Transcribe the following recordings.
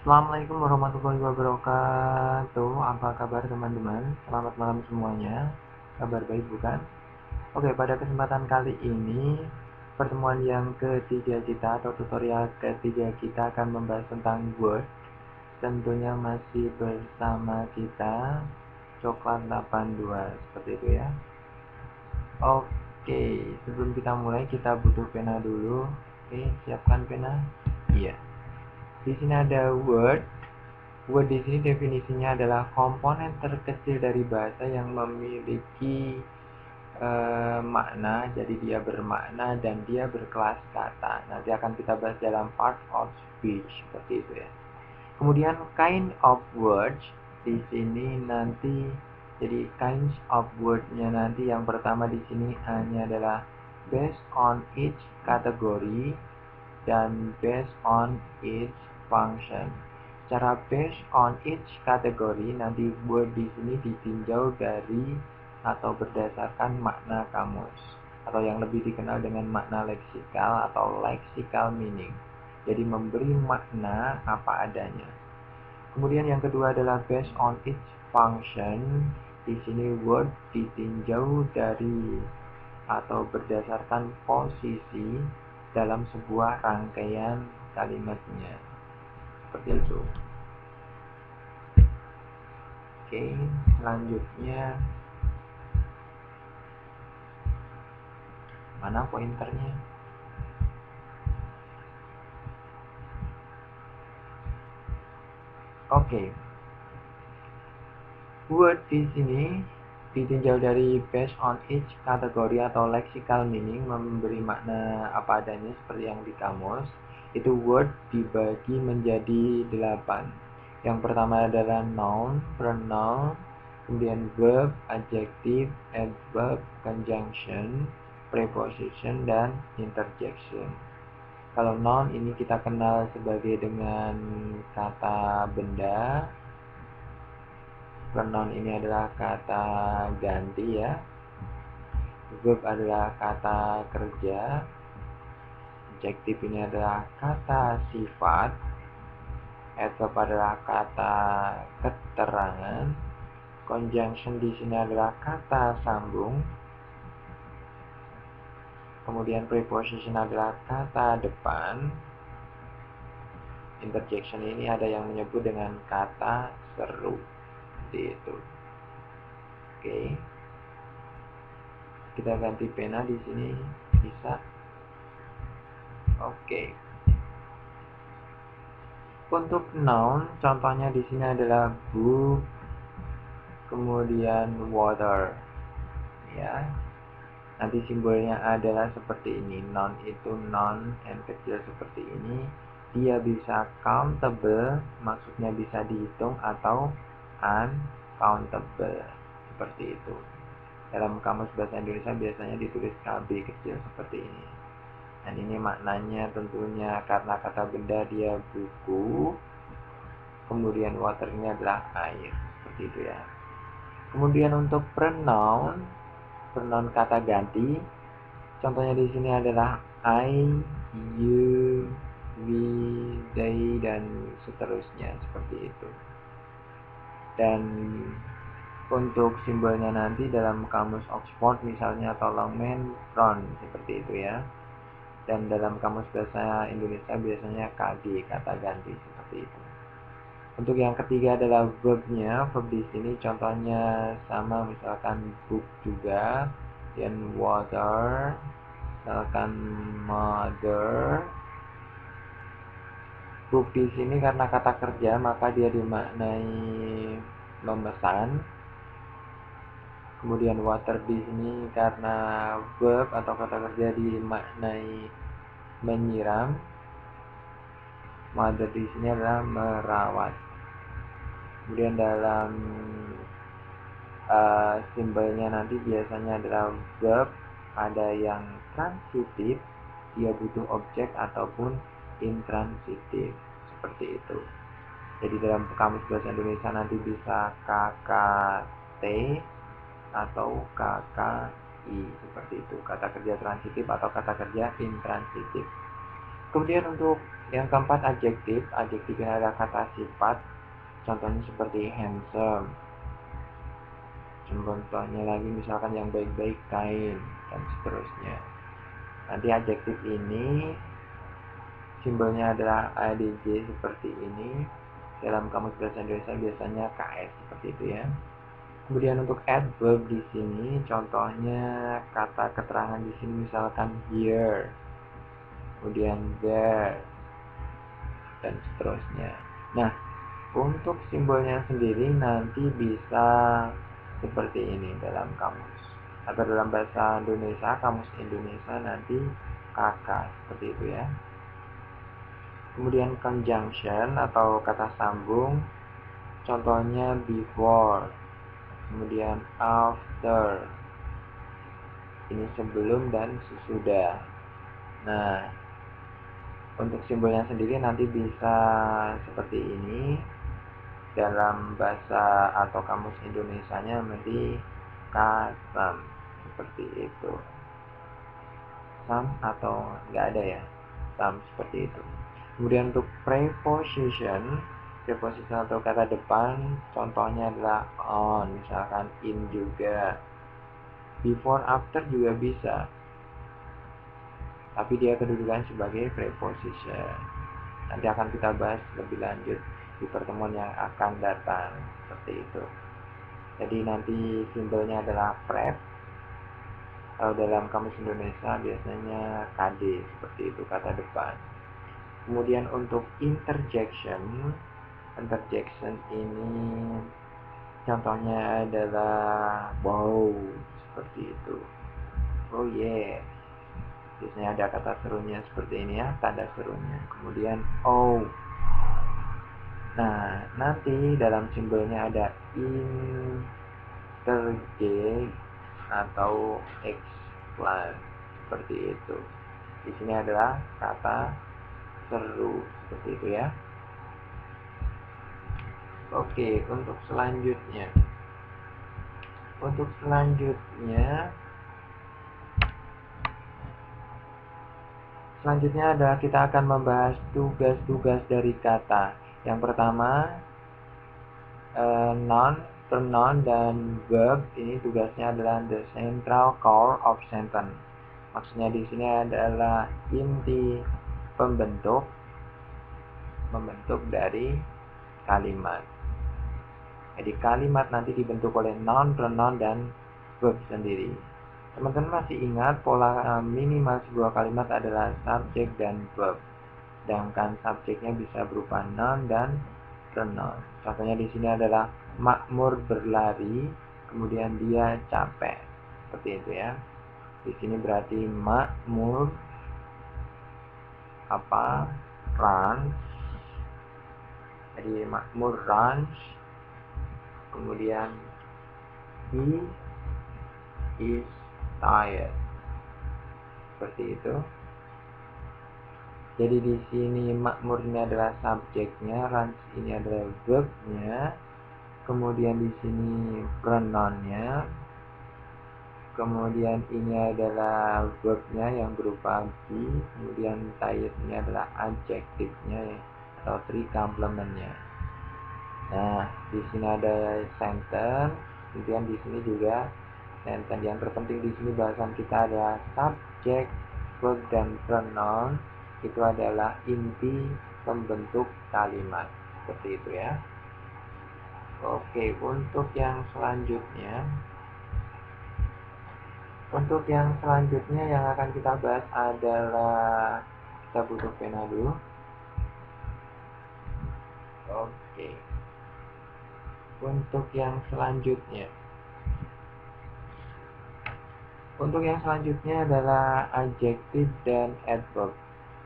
Assalamualaikum warahmatullahi wabarakatuh. Apa kabar teman-teman? Selamat malam semuanya. Kabar baik bukan? Oke, pada kesempatan kali ini pertemuan yang ketiga kita atau tutorial ketiga kita akan membahas tentang Word. Tentunya masih bersama kita Coklat 82 seperti itu ya. Oke, sebelum kita mulai kita butuh pena dulu. Oke, siapkan pena. Iya. Di sini ada Word. Word di sini definisinya adalah komponen terkecil dari bahasa yang memiliki makna, jadi dia bermakna dan dia berkelas kata. Nanti akan kita bahas dalam part of speech seperti itu ya. Kemudian kind of words di sini nanti, jadi kinds of word-nya nanti yang pertama di sini hanya adalah based on each category dan based on each function. Cara based on each category nanti word di sini ditinjau dari atau berdasarkan makna kamus atau yang lebih dikenal dengan makna leksikal atau lexical meaning. Jadi memberi makna apa adanya. Kemudian yang kedua adalah based on each function. Di sini word ditinjau dari atau berdasarkan posisi dalam sebuah rangkaian kalimatnya. Seperti itu. Oke, selanjutnya mana pointernya? Oke. Word di sini ditinjau dari based on each kategori atau lexical meaning, memberi makna apa adanya seperti yang di kamus. Itu word dibagi menjadi 8. Yang pertama adalah noun, pronoun, kemudian verb, adjective, adverb, conjunction, preposition, dan interjection. Kalau noun ini kita kenal sebagai dengan kata benda. Pronoun ini adalah kata ganti ya. Verb adalah kata kerja. Adjective ini adalah kata sifat. Adverb adalah kata keterangan. Conjunction di sini adalah kata sambung. Kemudian preposition adalah kata depan. Interjection ini ada yang menyebut dengan kata seru. Seperti itu. Oke. Kita ganti pena di sini bisa. Oke. Untuk noun, contohnya di sini adalah book, kemudian water. Ya. Nanti simbolnya adalah seperti ini. Noun itu noun yang kecil seperti ini. Dia bisa countable, maksudnya bisa dihitung, atau uncountable. Seperti itu. Dalam kamus bahasa Indonesia biasanya ditulis KB kecil seperti ini. Dan ini maknanya tentunya karena kata benda dia buku, kemudian water ini adalah air, seperti itu ya. Kemudian untuk pronoun kata ganti, contohnya di sini adalah I, you, we, they, dan seterusnya seperti itu. Dan untuk simbolnya nanti dalam kamus Oxford misalnya atau Longman front seperti itu ya. Dan dalam kamus bahasa Indonesia biasanya KG, kata ganti seperti itu. Untuk yang ketiga adalah verbnya. Verb di sini contohnya sama, misalkan book juga, dan water, misalkan mother. Book di sini karena kata kerja maka dia dimaknai memesan. Kemudian water di sini karena verb atau kata kerja dimaknai menyiram. Mother di sini adalah merawat. Kemudian dalam simbolnya nanti biasanya adalah verb, ada yang transitif, dia butuh objek, ataupun intransitif seperti itu. Jadi dalam kamus bahasa Indonesia nanti bisa KKT atau KKI seperti itu, kata kerja transitif atau kata kerja intransitif. Kemudian untuk yang keempat adjektif. Adjektifnya ada kata sifat. Contohnya seperti handsome. Contohnya lagi misalkan yang baik-baik, kind, dan seterusnya. Nanti adjektif ini simbolnya adalah adj seperti ini. Dalam kamus bahasa Indonesia biasanya KS seperti itu ya. Kemudian untuk adverb di sini, contohnya kata keterangan di sini misalkan here, kemudian there, dan seterusnya. Nah, untuk simbolnya sendiri nanti bisa seperti ini dalam kamus. Atau dalam bahasa Indonesia, kamus Indonesia nanti kakak seperti itu ya. Kemudian conjunction atau kata sambung, contohnya before, kemudian after. Ini sebelum dan sesudah. Nah, untuk simbolnya sendiri nanti bisa seperti ini. Dalam bahasa atau kamus Indonesianya nanti kasam seperti itu. Sam atau nggak ada ya, sam seperti itu. Kemudian untuk preposition atau kata depan, contohnya adalah on, misalkan in juga. Before, after juga bisa, tapi dia kedudukan sebagai preposition. Nanti akan kita bahas lebih lanjut di pertemuan yang akan datang seperti itu. Jadi nanti simbolnya adalah prep. Kalau dalam kamus Indonesia biasanya KD seperti itu, kata depan. Kemudian untuk interjection ini contohnya adalah wow seperti itu. Oh yeah. Biasanya ada kata serunya seperti ini ya, tanda serunya. Kemudian oh. Nah, nanti dalam simbolnya ada interject atau exclaim seperti itu. Di sini adalah kata seru seperti itu ya. Oke, untuk selanjutnya adalah kita akan membahas tugas-tugas dari kata. Yang pertama, noun, pronoun, dan verb. Ini tugasnya adalah the central core of sentence. Maksudnya di sini adalah inti membentuk dari kalimat. Jadi kalimat nanti dibentuk oleh noun, pronoun, dan verb sendiri. Teman-teman masih ingat pola minimal sebuah kalimat adalah subjek dan verb. Sedangkan subjeknya bisa berupa noun dan pronoun. Contohnya di sini adalah Makmur berlari, kemudian dia capek. Seperti itu ya. Di sini berarti Makmur runs. Jadi Makmur runs. Kemudian he is tired. Seperti itu. Jadi di sini Makmur ini adalah subjeknya, runs ini adalah verbnya. Kemudian di sini pronounnya. Kemudian ini adalah verbnya yang berupa be. Kemudian tired ini adalah adjektifnya atau three complementnya. Nah, di sini ada sentence. Kemudian di sini juga sentence. Yang terpenting di sini bahasan kita adalah subjek, verb, dan pronoun. Itu adalah inti pembentuk kalimat. Seperti itu ya. Oke, untuk yang selanjutnya yang akan kita bahas adalah, kita butuh pena dulu. Oke. Untuk yang selanjutnya adalah adjektif dan adverb.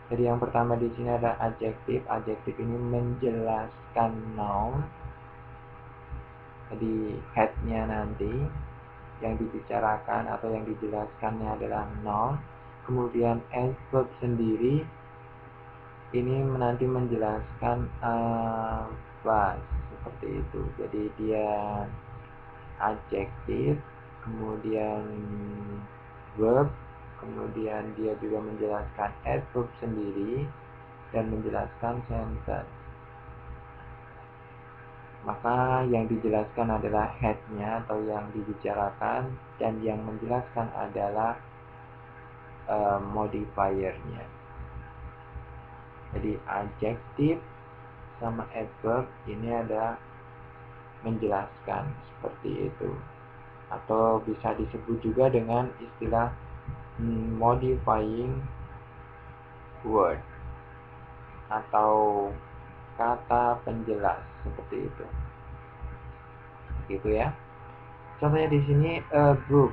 Jadi yang pertama di sini ada adjektif. Adjektif ini menjelaskan noun. Jadi headnya nanti yang dibicarakan atau yang dijelaskannya adalah noun. Kemudian adverb sendiri ini nanti menjelaskan apa seperti itu. Jadi dia adjektif, kemudian verb, kemudian dia juga menjelaskan adverb sendiri dan menjelaskan sentence. Maka yang dijelaskan adalah head-nya atau yang dibicarakan, dan yang menjelaskan adalah modifier-nya. Jadi adjektif sama adverb ini ada menjelaskan seperti itu, atau bisa disebut juga dengan istilah modifying word atau kata penjelas seperti itu. Gitu ya. Contohnya di sini a book,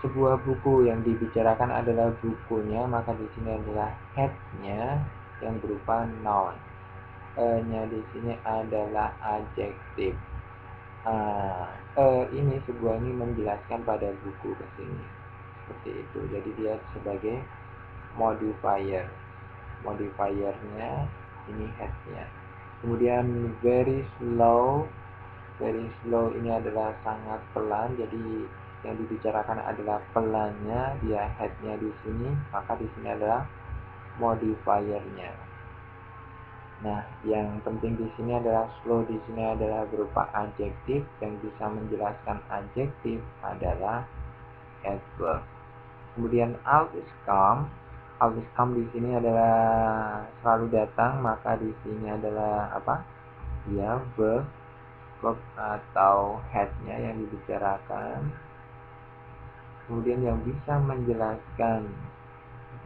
sebuah buku. Yang dibicarakan adalah bukunya, maka di sini adalah head-nya yang berupa noun. E-nya di sini adalah adjektif. Ini sebuah ini menjelaskan pada buku ke sini. Seperti itu. Jadi dia sebagai modifier. Modifiernya ini head-nya. Kemudian very slow. Very slow ini adalah sangat pelan. Jadi yang dibicarakan adalah pelannya, dia head-nya di sini, maka di sini adalah modifiernya. Nah, yang penting di sini adalah slow di sini adalah berupa adjektif, yang bisa menjelaskan adjektif adalah adverb. Kemudian always come. Always come di sini adalah selalu datang, maka di sini adalah apa? Ya, verb atau head-nya yang dibicarakan. Kemudian yang bisa menjelaskan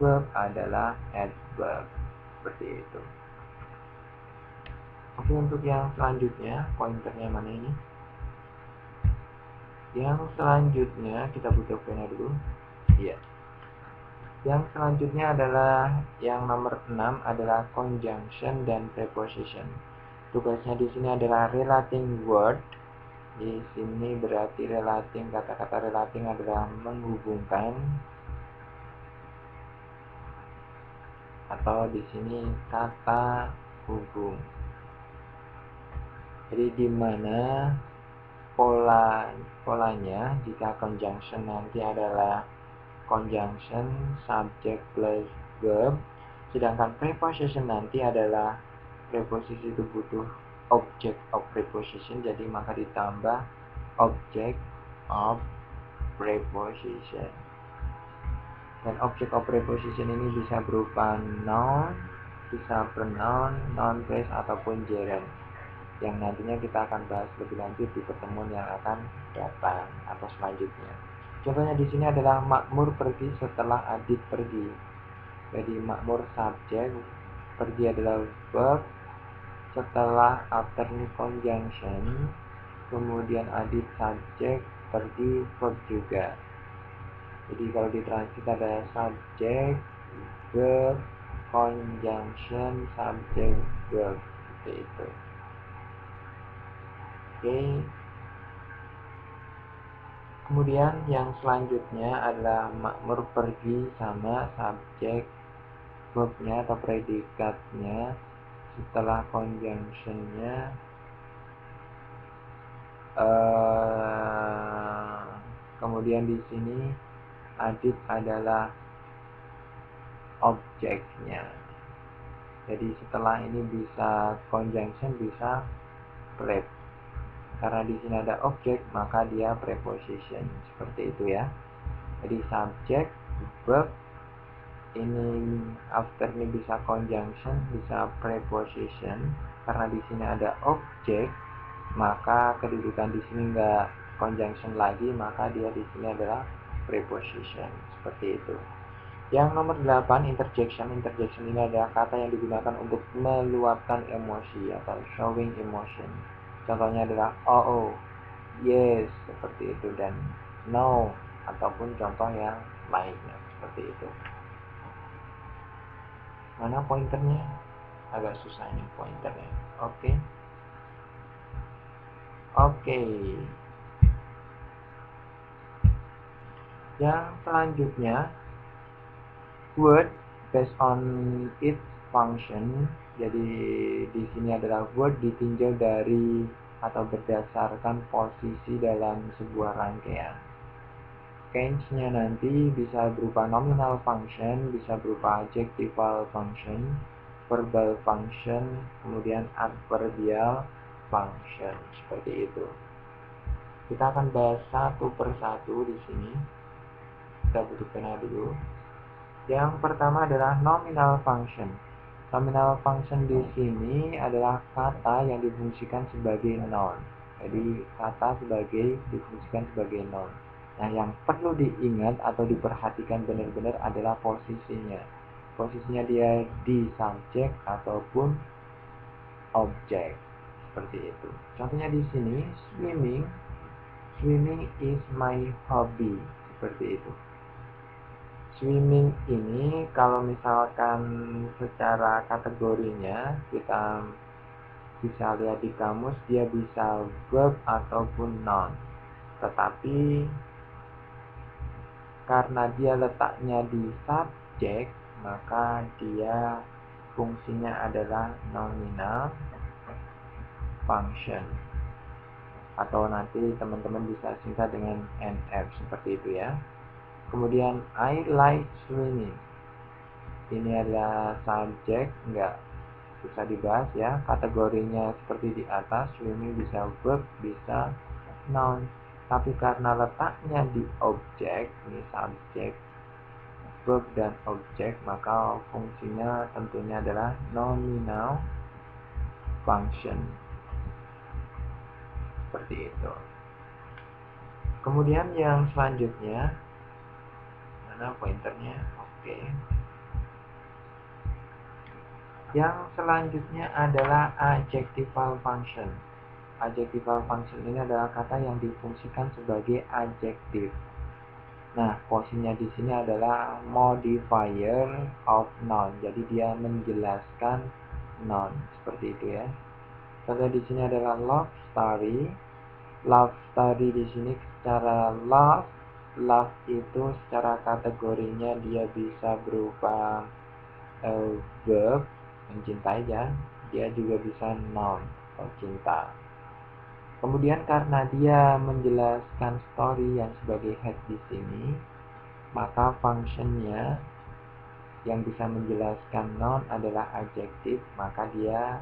verb adalah adverb. Seperti itu. Oke, untuk yang selanjutnya, pointernya mana ini? Yang selanjutnya kita butuh pena dulu. Iya. Yang selanjutnya adalah yang nomor 6 adalah conjunction dan preposition. Tugasnya di sini adalah relating word. Di sini berarti relating, kata-kata relating adalah menghubungkan, atau di sini kata hubung. Jadi di mana polanya jika conjunction nanti adalah conjunction subject plus verb, sedangkan preposition nanti adalah preposisi itu butuh object of preposition, jadi maka ditambah object of preposition. Dan object of preposition ini bisa berupa noun, bisa pronoun, noun phrase ataupun gerund, yang nantinya kita akan bahas lebih lanjut di pertemuan yang akan datang atau selanjutnya. Contohnya di sini adalah Makmur pergi setelah Adit pergi. Jadi Makmur subjek, pergi adalah verb, setelah after ini conjunction, kemudian Adit subjek, pergi verb juga. Jadi kalau ditranslate ada subjek, verb, conjunction, subject, verb, seperti itu. Oke. Kemudian yang selanjutnya adalah Makmur pergi sama subjek, verbnya atau predikatnya setelah conjunctionnya kemudian di sini Adit adalah objeknya. Jadi setelah ini bisa conjunction, bisa prep. Karena di sini ada objek, maka dia preposition. Seperti itu ya. Jadi subject, verb, ini after ini bisa conjunction, bisa preposition. Karena di sini ada objek, maka kedudukan di sini enggak conjunction lagi, maka dia di sini adalah preposition. Seperti itu. Yang nomor 8, interjection. Interjection ini adalah kata yang digunakan untuk meluapkan emosi atau showing emotion. Contohnya adalah oh, yes, seperti itu, dan no, ataupun contoh yang lainnya, seperti itu. Mana pointernya? Agak susah ini pointernya. Oke. Yang selanjutnya, word based on its function. Jadi di sini adalah word ditinjau dari atau berdasarkan posisi dalam sebuah rangkaian. change-nya nanti bisa berupa nominal function, bisa berupa adjectival function, verbal function, kemudian adverbial function, seperti itu. Kita akan bahas satu persatu di sini. Kita butuh pena dulu. Yang pertama adalah nominal function. Nominal function di sini adalah kata yang difungsikan sebagai noun. Jadi kata difungsikan sebagai noun. Nah, yang perlu diingat atau diperhatikan benar-benar adalah posisinya. Posisinya dia di subjek ataupun objek. Seperti itu. Contohnya di sini, swimming. Swimming is my hobby. Seperti itu. Swimming ini kalau misalkan secara kategorinya kita bisa lihat di kamus, dia bisa verb ataupun noun. Tetapi karena dia letaknya di subjek, maka dia fungsinya adalah nominal function. Atau nanti teman-teman bisa singkat dengan NF seperti itu ya. Kemudian I like swimming. Ini adalah subjek, enggak susah dibahas ya. Kategorinya seperti di atas, swimming bisa verb, bisa noun. Tapi karena letaknya di objek, ini subjek, verb dan objek, maka fungsinya tentunya adalah nominal function. Seperti itu. Kemudian yang selanjutnya, mana pointernya? Oke. Yang selanjutnya adalah adjectival function. Adjectival function ini adalah kata yang difungsikan sebagai adjektif. Nah, posisinya di sini adalah modifier of noun. Jadi dia menjelaskan noun seperti itu ya. Contoh di sini adalah love story. Love story di sini secara love itu secara kategorinya dia bisa berupa verb mencintai ya, dia juga bisa noun atau cinta. Kemudian karena dia menjelaskan story yang sebagai head di sini, maka functionnya yang bisa menjelaskan noun adalah adjektif, maka dia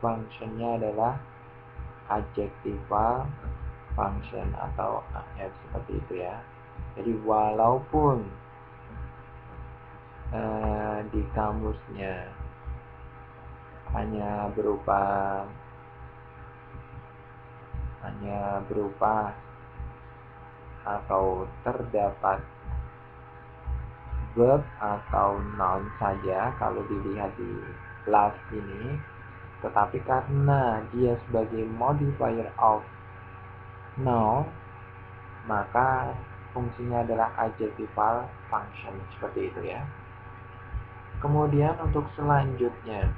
functionnya adalah adjectival function atau AF seperti itu ya. Jadi walaupun di kamusnya hanya berupa atau terdapat verb atau noun saja kalau dilihat di last ini, tetapi karena dia sebagai modifier of noun, maka fungsinya adalah adjectival function seperti itu ya. Kemudian untuk selanjutnya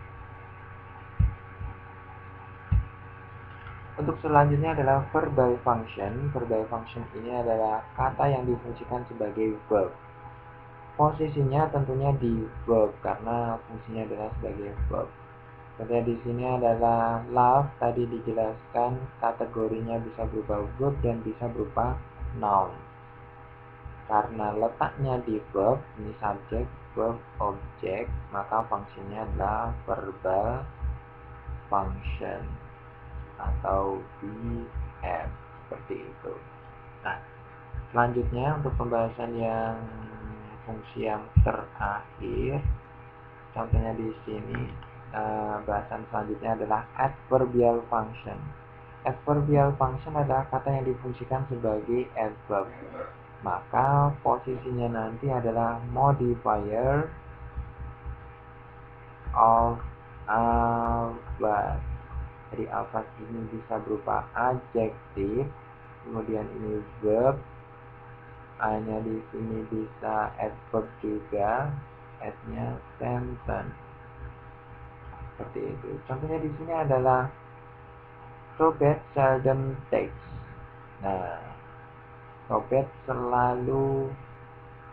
adalah verbal function. Verbal function ini adalah kata yang difungsikan sebagai verb. Posisinya tentunya di verb karena fungsinya adalah sebagai verb. Contohnya di sini adalah love, tadi dijelaskan kategorinya bisa berupa verb dan bisa berupa noun. Karena letaknya di verb, ini subjek, verb, objek, maka fungsinya adalah verbal function atau VF seperti itu. Nah, selanjutnya untuk pembahasan yang fungsi yang terakhir, contohnya di sini bahasan selanjutnya adalah adverbial function. Adverbial function adalah kata yang difungsikan sebagai adverb. Maka posisinya nanti adalah modifier of alpha. Jadi alpha ini bisa berupa adjektif, kemudian ini verb, A-nya di sini bisa adverb juga, S-nya sentence. Seperti itu. Contohnya di sini adalah Robert seldom takes. Nah, Robert selalu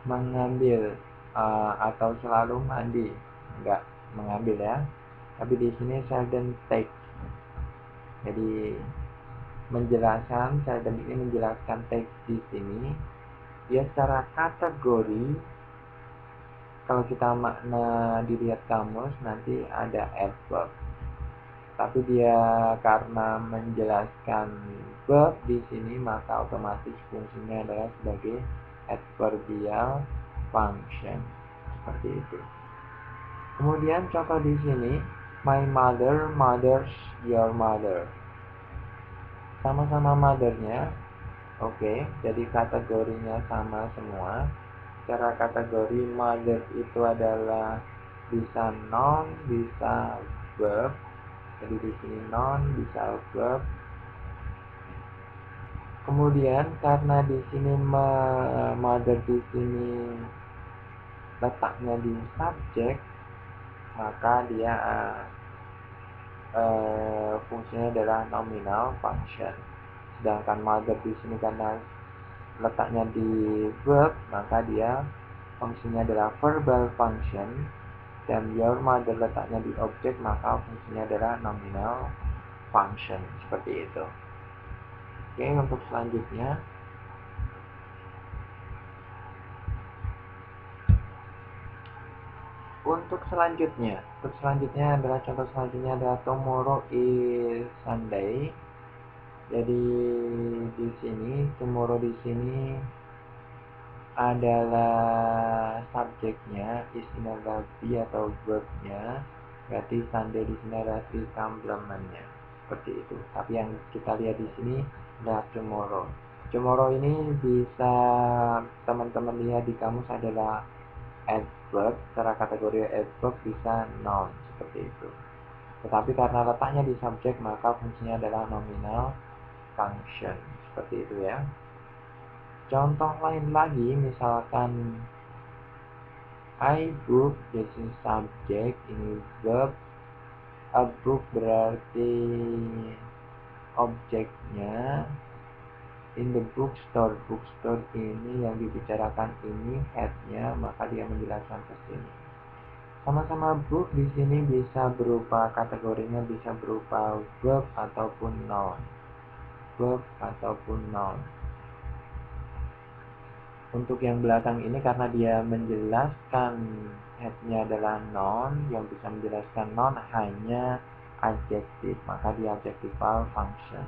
mengambil atau selalu mandi, enggak mengambil ya. Tapi di sini seldom take. Jadi seldom ini menjelaskan take di sini. Ya secara kategori, kalau kita makna dilihat kamus nanti ada adverb. Tapi dia karena menjelaskan verb di sini maka otomatis fungsinya adalah sebagai adverbial function. Seperti itu. Kemudian contoh di sini, my mother, mother's, your mother. Sama-sama mothernya. Oke, jadi kategorinya sama semua. Secara kategori mother itu adalah bisa noun, bisa verb. Jadi di sini noun, bisa verb. Kemudian karena di sini mother di sini letaknya di subjek, maka dia fungsinya adalah nominal function. Sedangkan mother di sini karena letaknya di verb, maka dia fungsinya adalah verbal function. Dan your mother letaknya di objek, maka fungsinya adalah nominal function. Seperti itu. Oke, untuk selanjutnya Untuk selanjutnya adalah contoh selanjutnya adalah tomorrow is Sunday. Jadi di sini tomorrow di sini adalah subjeknya, is ini adalah be atau verbnya. Berarti Sunday di sini adalah three complementnya. Seperti itu. Tapi yang kita lihat di sini adalah tomorrow. Tomorrow ini bisa teman-teman lihat di kamus adalah adverb. Secara kategori adverb bisa noun, seperti itu. Tetapi karena letaknya di subjek maka fungsinya adalah nominal function, seperti itu ya. Contoh lain lagi misalkan I book, this is subject, ini verb. A book berarti objeknya. In the bookstore ini yang dibicarakan ini headnya, maka dia menjelaskan ke sini. Sama-sama book di sini bisa berupa kategorinya, bisa berupa verb ataupun noun. Verb ataupun noun. Untuk yang belakang ini karena dia menjelaskan headnya adalah noun, yang bisa menjelaskan noun hanya adjektif, maka dia adjectival function.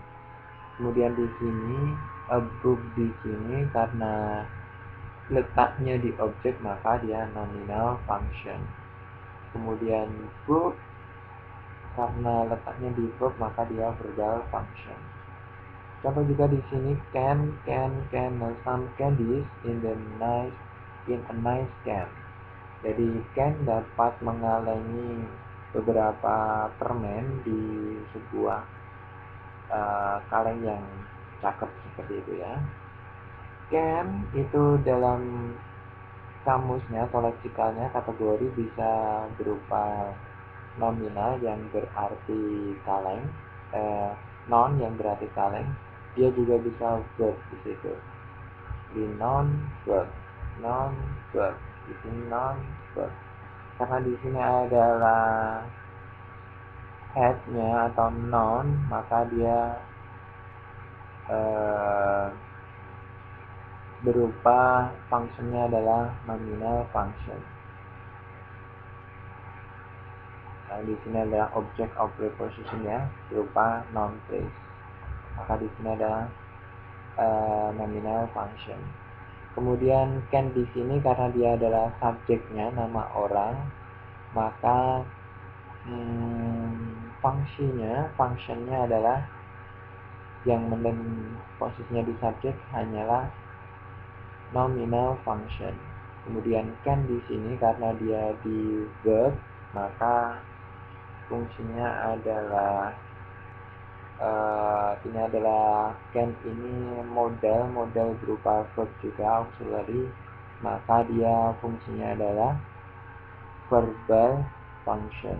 Kemudian di sini a book di sini karena letaknya di objek maka dia nominal function. Kemudian book karena letaknya di verb maka dia verbal function. Contoh juga di sini can some candies in a nice can. Jadi can dapat mengalengi beberapa permen di sebuah kaleng yang cakep, seperti itu ya. Can itu dalam kamusnya atau leksikalnya kategori bisa berupa nominal yang berarti kaleng, noun yang berarti kaleng. Dia juga bisa verb di situ. Di noun verb, di sini noun verb. Karena di sini adalah headnya atau noun, maka dia berupa fungsinya adalah nominal function. Nah, di sini adalah object of preposition ya, berupa noun phrase. Maka di sini ada nominal function. Kemudian can di sini karena dia adalah subjeknya, nama orang, maka functionnya adalah yang posisinya di subjek hanyalah nominal function. Kemudian can di sini karena dia di verb, maka fungsinya adalah ini adalah can ini model berupa verb juga auxiliary, maka dia fungsinya adalah verbal function.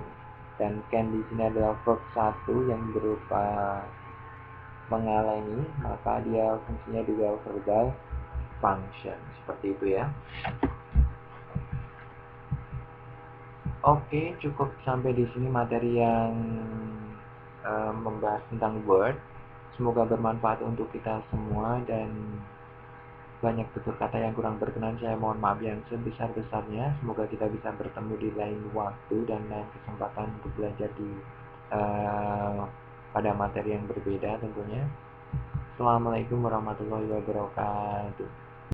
Dan can di sini adalah verb 1 yang berupa mengalengi, maka dia fungsinya juga verbal function, seperti itu ya. Oke, cukup sampai di sini materi yang membahas tentang word. Semoga bermanfaat untuk kita semua dan banyak tutur kata yang kurang berkenan, saya mohon maaf yang sebesar-besarnya. Semoga kita bisa bertemu di lain waktu dan lain kesempatan untuk belajar pada materi yang berbeda tentunya. Assalamualaikum warahmatullahi wabarakatuh.